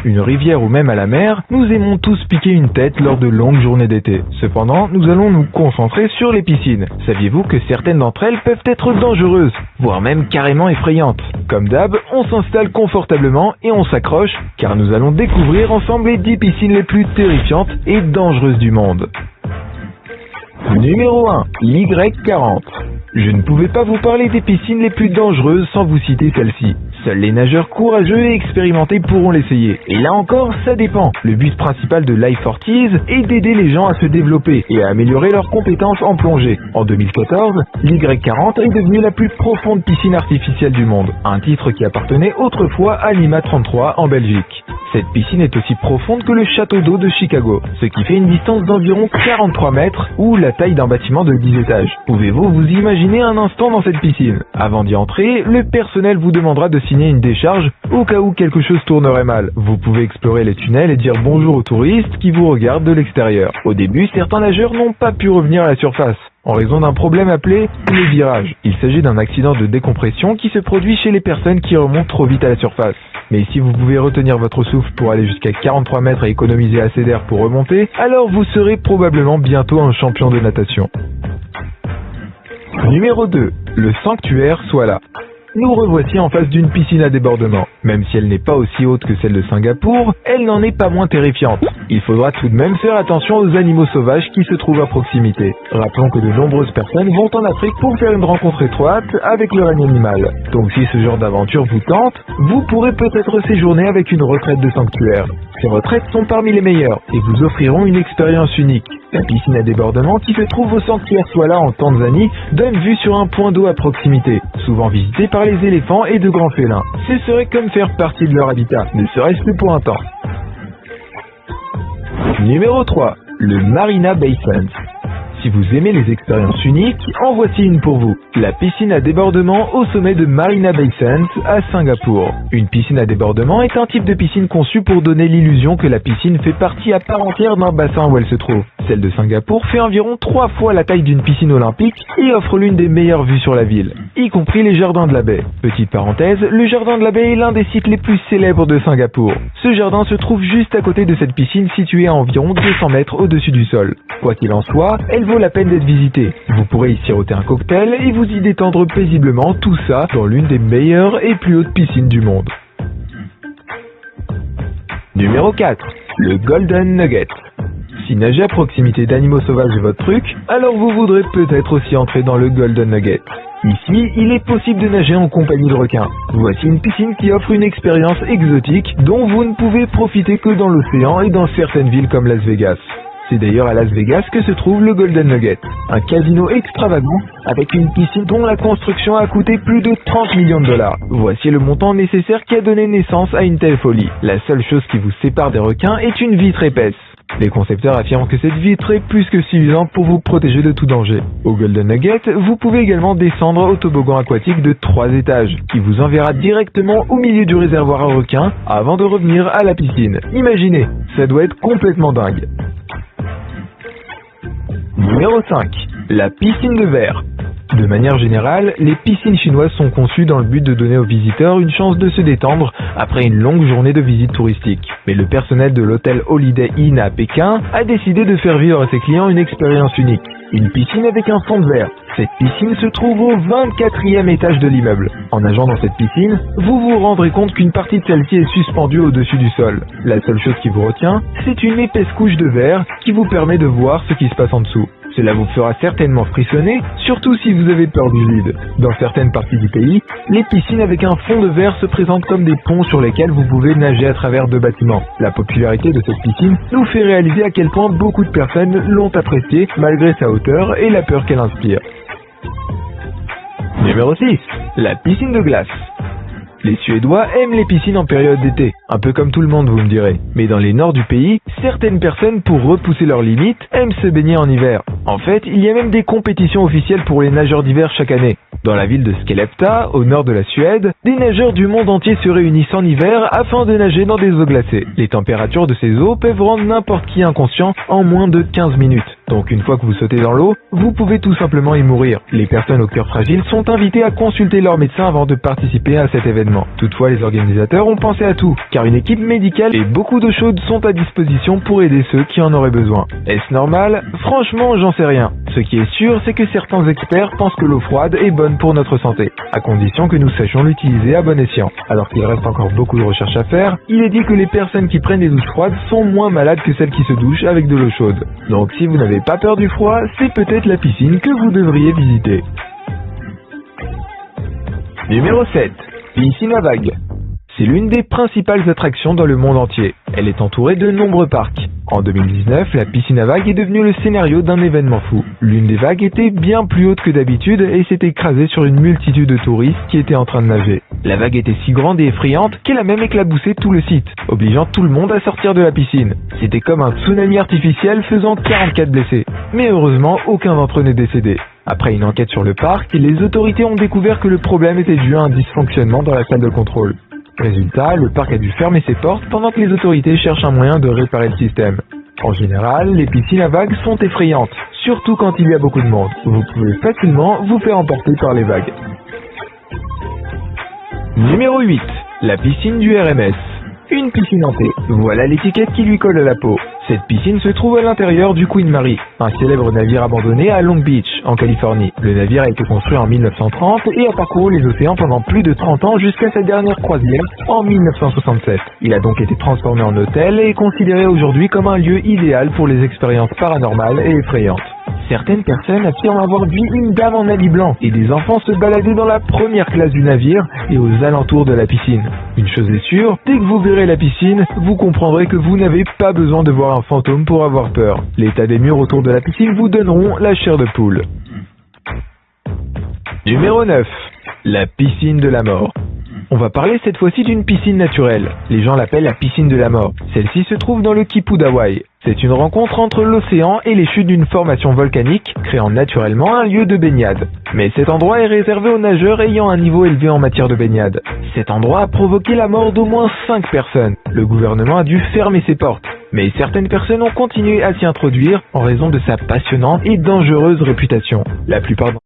une rivière ou même à la mer, nous aimons tous piquer une tête lors de longues journées d'été. Cependant, nous allons nous concentrer sur les piscines. Saviez-vous que certaines d'entre elles peuvent être dangereuses, voire même carrément effrayantes? Comme d'hab, on s'installe confortablement et on s'accroche, car nous allons découvrir ensemble les 10 piscines les plus terrifiantes et dangereuses du monde. Numéro 1, l'Y40. Je ne pouvais pas vous parler des piscines les plus dangereuses sans vous citer celle-ci. Seuls les nageurs courageux et expérimentés pourront l'essayer. Et là encore, ça dépend. Le but principal de l'I40s est d'aider les gens à se développer et à améliorer leurs compétences en plongée. En 2014, l'Y40 est devenue la plus profonde piscine artificielle du monde. Un titre qui appartenait autrefois à Lima 33 en Belgique. Cette piscine est aussi profonde que le château d'eau de Chicago, ce qui fait une distance d'environ 43 mètres ou la taille d'un bâtiment de 10 étages. Pouvez-vous vous imaginer un instant dans cette piscine? Avant d'y entrer, le personnel vous demandera de signer une décharge au cas où quelque chose tournerait mal. Vous pouvez explorer les tunnels et dire bonjour aux touristes qui vous regardent de l'extérieur. Au début, certains nageurs n'ont pas pu revenir à la surface en raison d'un problème appelé le virage. Il s'agit d'un accident de décompression qui se produit chez les personnes qui remontent trop vite à la surface. Mais si vous pouvez retenir votre souffle pour aller jusqu'à 43 mètres et économiser assez d'air pour remonter, alors vous serez probablement bientôt un champion de natation. Numéro 2. Le sanctuaire Swala. Nous revoici en face d'une piscine à débordement. Même si elle n'est pas aussi haute que celle de Singapour, elle n'en est pas moins terrifiante. Il faudra tout de même faire attention aux animaux sauvages qui se trouvent à proximité. Rappelons que de nombreuses personnes vont en Afrique pour faire une rencontre étroite avec le règne animal. Donc si ce genre d'aventure vous tente, vous pourrez peut-être séjourner avec une retraite de sanctuaire. Ces retraites sont parmi les meilleures et vous offriront une expérience unique. La piscine à débordement qui se trouve au sanctuaire Swala en Tanzanie donne vue sur un point d'eau à proximité, souvent visité par les éléphants et de grands félins. Ce serait comme faire partie de leur habitat, ne serait-ce que pour un temps. Numéro 3. Le Marina Bay Sands. Si vous aimez les expériences uniques, en voici une pour vous. La piscine à débordement au sommet de Marina Bay Sands à Singapour. Une piscine à débordement est un type de piscine conçue pour donner l'illusion que la piscine fait partie à part entière d'un bassin où elle se trouve. Celle de Singapour fait environ 3 fois la taille d'une piscine olympique et offre l'une des meilleures vues sur la ville, y compris les jardins de la baie. Petite parenthèse, le jardin de la baie est l'un des sites les plus célèbres de Singapour. Ce jardin se trouve juste à côté de cette piscine située à environ 200 mètres au-dessus du sol. Quoi qu'il en soit, elle vaut la peine d'être visitée. Vous pourrez y siroter un cocktail et vous y détendre paisiblement, tout ça dans l'une des meilleures et plus hautes piscines du monde. Numéro 4. Le Golden Nugget. Si nager à proximité d'animaux sauvages est votre truc, alors vous voudrez peut-être aussi entrer dans le Golden Nugget. Ici, il est possible de nager en compagnie de requins. Voici une piscine qui offre une expérience exotique dont vous ne pouvez profiter que dans l'océan et dans certaines villes comme Las Vegas. C'est d'ailleurs à Las Vegas que se trouve le Golden Nugget, un casino extravagant avec une piscine dont la construction a coûté plus de 30 millions de dollars. Voici le montant nécessaire qui a donné naissance à une telle folie. La seule chose qui vous sépare des requins est une vitre épaisse. Les concepteurs affirment que cette vitre est plus que suffisante pour vous protéger de tout danger. Au Golden Nugget, vous pouvez également descendre au toboggan aquatique de 3 étages, qui vous enverra directement au milieu du réservoir à requins avant de revenir à la piscine. Imaginez, ça doit être complètement dingue. Numéro 5. La piscine de verre. De manière générale, les piscines chinoises sont conçues dans le but de donner aux visiteurs une chance de se détendre après une longue journée de visite touristique. Mais le personnel de l'hôtel Holiday Inn à Pékin a décidé de faire vivre à ses clients une expérience unique. Une piscine avec un fond de verre. Cette piscine se trouve au 24e étage de l'immeuble. En nageant dans cette piscine, vous vous rendrez compte qu'une partie de celle-ci est suspendue au-dessus du sol. La seule chose qui vous retient, c'est une épaisse couche de verre qui vous permet de voir ce qui se passe en dessous. Cela vous fera certainement frissonner, surtout si vous avez peur du vide. Dans certaines parties du pays, les piscines avec un fond de verre se présentent comme des ponts sur lesquels vous pouvez nager à travers 2 bâtiments. La popularité de cette piscine nous fait réaliser à quel point beaucoup de personnes l'ont appréciée malgré sa hauteur et la peur qu'elle inspire. Numéro 6. La piscine de glace. Les Suédois aiment les piscines en période d'été, un peu comme tout le monde vous me direz. Mais dans les nords du pays, certaines personnes, pour repousser leurs limites, aiment se baigner en hiver. En fait, il y a même des compétitions officielles pour les nageurs d'hiver chaque année. Dans la ville de Skellefteå, au nord de la Suède, des nageurs du monde entier se réunissent en hiver afin de nager dans des eaux glacées. Les températures de ces eaux peuvent rendre n'importe qui inconscient en moins de 15 minutes. Donc une fois que vous sautez dans l'eau, vous pouvez tout simplement y mourir. Les personnes au cœur fragile sont invitées à consulter leur médecin avant de participer à cet événement. Toutefois, les organisateurs ont pensé à tout, car une équipe médicale et beaucoup d'eau chaude sont à disposition pour aider ceux qui en auraient besoin. Est-ce normal? Franchement, j'en sais rien. Ce qui est sûr, c'est que certains experts pensent que l'eau froide est bonne pour notre santé, à condition que nous sachions l'utiliser à bon escient. Alors qu'il reste encore beaucoup de recherches à faire, il est dit que les personnes qui prennent des douches froides sont moins malades que celles qui se douchent avec de l'eau chaude. Donc si vous n'avez pas peur du froid, c'est peut-être la piscine que vous devriez visiter. Numéro 7. Piscine à vagues. C'est l'une des principales attractions dans le monde entier. Elle est entourée de nombreux parcs. En 2019, la piscine à vagues est devenue le scénario d'un événement fou. L'une des vagues était bien plus haute que d'habitude et s'est écrasée sur une multitude de touristes qui étaient en train de nager. La vague était si grande et effrayante qu'elle a même éclaboussé tout le site, obligeant tout le monde à sortir de la piscine. C'était comme un tsunami artificiel faisant 44 blessés. Mais heureusement, aucun d'entre eux n'est décédé. Après une enquête sur le parc, les autorités ont découvert que le problème était dû à un dysfonctionnement dans la salle de contrôle. Résultat, le parc a dû fermer ses portes pendant que les autorités cherchent un moyen de réparer le système. En général, les piscines à vagues sont effrayantes, surtout quand il y a beaucoup de monde. Vous pouvez facilement vous faire emporter par les vagues. Numéro 8. La piscine du RMS. Une piscine hantée. Voilà l'étiquette qui lui colle à la peau. Cette piscine se trouve à l'intérieur du Queen Mary, un célèbre navire abandonné à Long Beach, en Californie. Le navire a été construit en 1930 et a parcouru les océans pendant plus de 30 ans jusqu'à sa dernière croisière en 1967. Il a donc été transformé en hôtel et est considéré aujourd'hui comme un lieu idéal pour les expériences paranormales et effrayantes. Certaines personnes affirment avoir vu une dame en habit blanc et des enfants se balader dans la première classe du navire et aux alentours de la piscine. Une chose est sûre, dès que vous verrez la piscine, vous comprendrez que vous n'avez pas besoin de voir un fantôme pour avoir peur. L'état des murs autour de la piscine vous donneront la chair de poule. Numéro 9. La piscine de la mort. On va parler cette fois-ci d'une piscine naturelle. Les gens l'appellent la piscine de la mort. Celle-ci se trouve dans le Kipu d'Hawaï. C'est une rencontre entre l'océan et les chutes d'une formation volcanique, créant naturellement un lieu de baignade. Mais cet endroit est réservé aux nageurs ayant un niveau élevé en matière de baignade. Cet endroit a provoqué la mort d'au moins 5 personnes. Le gouvernement a dû fermer ses portes. Mais certaines personnes ont continué à s'y introduire en raison de sa passionnante et dangereuse réputation. La plupart